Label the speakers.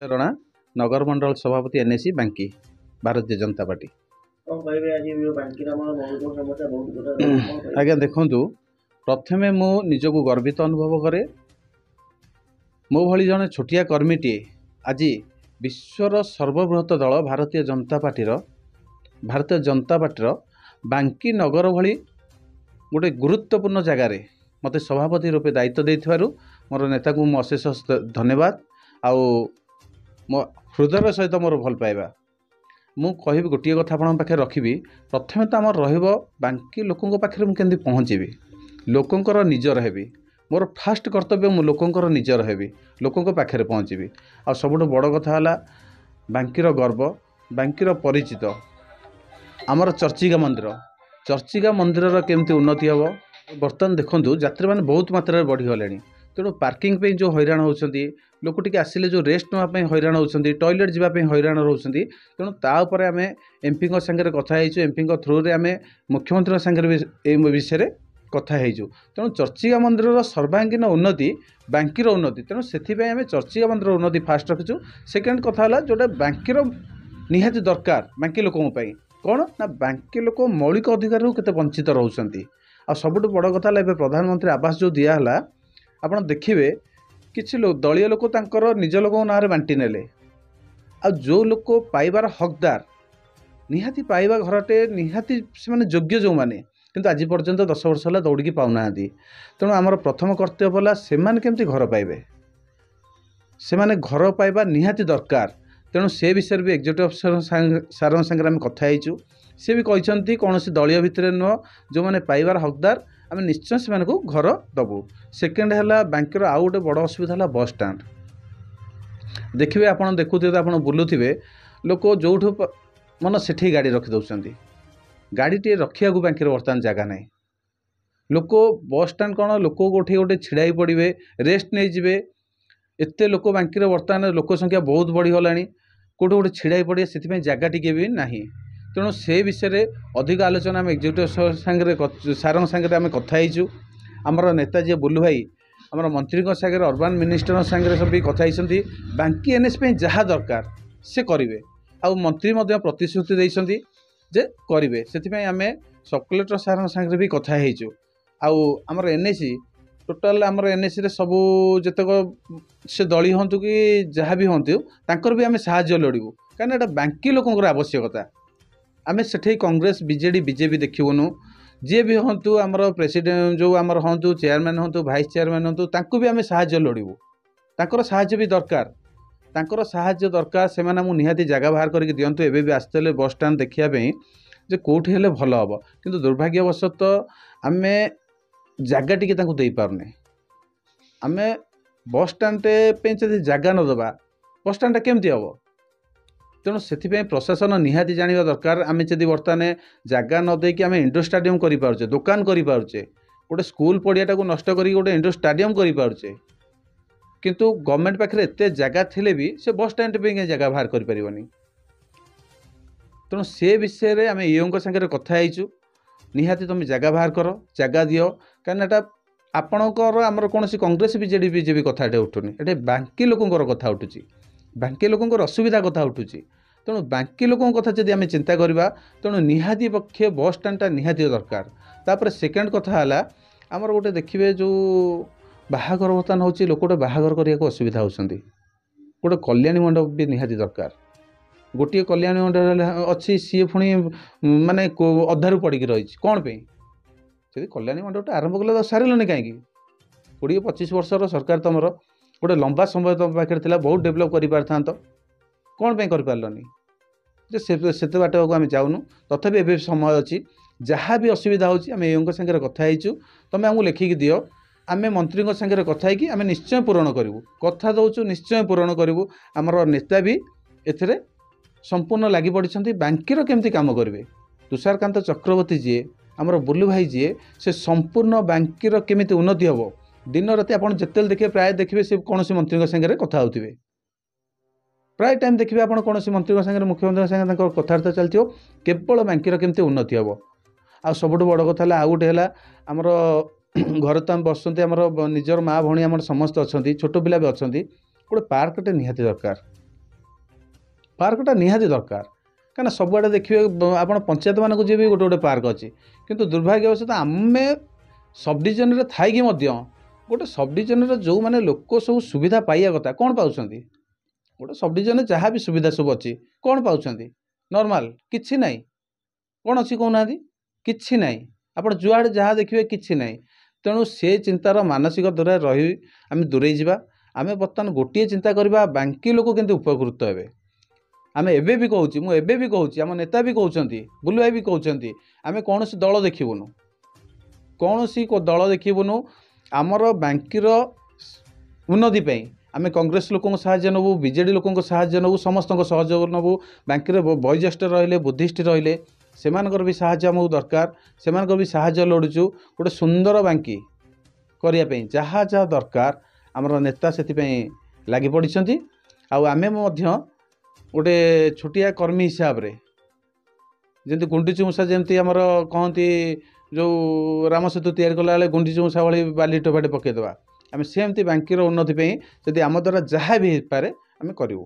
Speaker 1: रणा नगर मंडल सभापति एनएसी बांकी भारतीय जनता पार्टी। आज्ञा देखु प्रथमे मु निजक गर्वित अनुभव करे मो भली जने छोटिया कर्मीटे आज विश्वर सर्वबृहत दल भारतीय जनता पार्टी बांकी नगर भली गोटे गुरुत्वपूर्ण जगार मते सभापति रूपे दायित्व देथिबारु मोर नेता को मो अशेष धन्यवाद। आउ मो हृदय सहित मोर भल पाइबा मु कहि गोटे कथा आपन पाखे रखिबी। प्रथमे तो आमर रहिबो बांकी लोकंक पाखे मु केंदी पहुँचीबी, लोकंकर निजर हेबी। मोर फास्ट कर्तव्य मु लोकंकर निजर हेबी, लोकंक पाखे पहुँचीबी। आ सबुठ बड़ कथा होला बांकीर गर्व, बांकीर परिचित आमर चर्चिका मंदिर केमती उन्नति हम। बर्तमान देखु यात्री मैंने बहुत मात्रा बढ़ीगले, तेणु पार्किंग पे जो हैरान होती लोक टी आसिले जो रेस्ट नापी हैरान होती, टॉयलेट जावाई हैरान रोचे। तेणु तापर आम एमपी सागर कथा एमपी थ्रू रे आम मुख्यमंत्री सागर विषय कथा तेणु चर्चिका मंदिर सर्वांगीन उन्नति बांकीर उन्नति, तेणु से आम चर्चिका मंदिर उन्नति फास्ट रखीचु। सेकेंड कथा है जोटा बांकीर निहाती दरकार बांकी लोकों कौन ना बांकी लोक मौलिक अधिकार केते वंचित रोचंती। आ सबुठ बड़ कथा है प्रधानमंत्री आवास जो दिहला आपड़ देखिए किसी दलीय लोक निज लोक ना बांटी नेले। आ जो लोक पाइबार हकदार निहाती पाइबा घरटे निहाती से माने योग्य जो माने किंतु आज पर्यंत 10 वर्ष है दौड़ी पाऊना। तेणु आमर प्रथम कर्तव्य से केमती घर पाइबे, से घर पाइबा निहाती दरकार। तेणु से विषय भी एक्जिक्यूटिव अफिसर सार सागर आम कथा सी भी कहते कौन दलीय भितर नुह जो मैंने पाइबार हकदार आम निश्चय से घर दबू। सेकेंड है बांकीर आउ गोटे बड़ असुविधा है बस स्टाण्ड। देखिए आप देखुए आप बुलूवे लोक जो मन से गाड़ी रखिदे, गाड़ी टे रखा बांकीर बर्तमान जगह ना। लोक बस स्टाण्ड कौन लोक गोटे गोटे छिड़ाई पड़े रेस्ट नहीं जी। एत लोक बांकीर बर्तमान लोक संख्या बहुत बढ़ीगला, कौटे गोटे छिड़ाई पड़े से जगह टी भी ना। तेणु से विषय अधिक आलोचना आम एक्जिक्यूटिव सार सागर आम कथा आमर नेताजी बुलू भाई आमर मंत्री सागर अर्बान मिनिस्टर सागर सब कथा बांकी एनएस जहाँ दरकार से करेंगे। आ मंत्री प्रतिश्रुति देते जे करेंगे, से आम सब कलेक्टर सार सागर भी कथा आमर एनएसी टोटाल आमर एनएसी रे सबू जितक से दली हूँ कि जहाँ भी हूँ तांकर भी आम साहाय्य लोड़ू कहीं बांकी लोकर आवश्यकता। आम से कांग्रेस बीजेडी बीजेपी देखुनु जी भी हूँ आमर प्रेसिडेंट जो आमर हूँ चेयरमैन हूँ भाइस चेयरमैन हूँ भी आम साहाय्य लोड़ू, तांकर साहाय्य भी दरकार, तांकर साहाय्य दरकार। से निहाती जगह बाहर करके दिंतु। एबे भी आसते बस स्टाण्ड देखापी जे कौटी हेले भल हम, किंतु दुर्भाग्यवशत आम जगह टी दे पारने। आम बस स्टाण्ड पे जगह न दबा बस स्टाण्ड केमती हम। तेणु से प्रशासन निहाती जाना दरकार। आम जब बर्तमान जगह न देकी आम इंडोर स्टाडियम करें, दुकान करें, गोटे स्कूल पड़ियाटा को नष्ट कर गोटे इंडोर स्टाडियम करें, किंतु गवर्नमेंट पाखे एत जगह थे भी से बस स्टाण्ड पे जगह बाहर कर पारिबनी। तेणु से विषय आम ईओ सागर कथा निहाती तुम जगह बाहर कर, जगह दियो कहीं आपणकर आमर कौन कांग्रेस बीजेडी बीजेपी कथा उठुनी, ये बांकी लोकंर कथा उठुची, बांकी लोकंर असुविधा कथा उठुची। तेणु बांकी लोकों कथा जब आम चिंता करवा तेणु निहाती पक्षे बस स्टाण्डटा निहाती दरकार। तापर सेकेंड कथा है आमर गोटे देखिए जो बाहागर बर्तमान हो लोक गोटे बाहागर करने को असुविधा होती, गोटे कल्याणी मंडप भी निहाती दरकार। गोटे कल्याणी मंडप अच्छी सी पुणी माने अधारू पड़ी रही कौन पे जब कल्याणी मंडपटा आरंभ कले सारे कहीं 20-25 वर्षर सरकार तुम गोटे लंबा समय तुम पाखे था बहुत डेभलप कर पार कौन पे कर पारलनी जे से बाट को आम जाऊनु। तथापि एवं समय अच्छी जहाँ भी असुविधा होम एओं सागर कथा तुम आमको लिखिकी दियो, आम मंत्री सागर कथा आम निश्चय पूरण करूँ, कथा दौचु निश्चय पूरण करूँ। आमर नेता भी एथिरे संपूर्ण लगी पड़ी बांकीर केमती काम करेंगे। तुषारकांत चक्रवर्ती जी आमर बुलू भाई जी से संपूर्ण बांकीर केमिति उन्नति हम दिन राति आप जिते देखिए प्राय देखिए से कौन मंत्री सागर कथा होते, प्राय टाइम देखिए आप कौन मंत्री सागर मुख्यमंत्री सागर कथबार्ता चलती केवल बांकीर केमती उन्नति हम। आ सबुठ बड़ कथा आउ गोटे है आमर घर तो आम बसुँच आमर निजर माँ भौणी आम समस्त अच्छा छोट पिला भी अच्छा गोटे पार्कटे निहाती दरकार। पार्कटा निहाती दरकार कहीं सबुआड़े देखिए आप पंचायत मानक जी भी गोटे गोटे पार्क अच्छी किंतु दुर्भाग्यवशत आम सब डिविजन थी गोटे सब डिविजन जो मैंने लोक सब सुविधा पाइबा कथा कौन पाँच गोटे सब डिविजन जहाँ भी सुविधा सब अच्छी कौन पाँच नॉर्मल किछि नहीं कौन अच्छी कहना किछि नहीं आप जुआड़े जहाँ देखिए किछि नहीं तेणु से चिंतार मानसिक दूर रही आम दूरे जावा आम बर्तमान गोटे चिंता करवा बाकी लोक केमती उपकृत हे आम एबे भी कहूँ मुझे भी कहूँ आम नेता भी कहते बुलु भाई भी कहते आम कौन दल देखबुनु कौन दल देखबुनु आमर बांकीर उन्नति आम कांग्रेस लोक साहाय्य नबू बीजेडी लोक साहाय्य नबू समस्त सहयोग नबू बांकीर वयोज्येष्ठ रहिले बुद्धिस्ट रहिले सेमानकर भी साहाय्य आमको दरकार सेमानकर भी साहाय्य लोड़ुचु गोटे सुंदर बांकी करने जहाँ जहाँ दरकार आमर नेता से लगी पड़ी आमे गोटे छोटिया कर्मी हिसाब रे जमी गुंडीची मूषा जमी आमर कहती जो राम सेतु तैयारी कला गुंडीची मूषा भाई बाली टोपाटे पकईदेवा आम सेमती बांकीर उन्नति जदि आम द्वारा जहाँ भी हो पारे आम करूँ।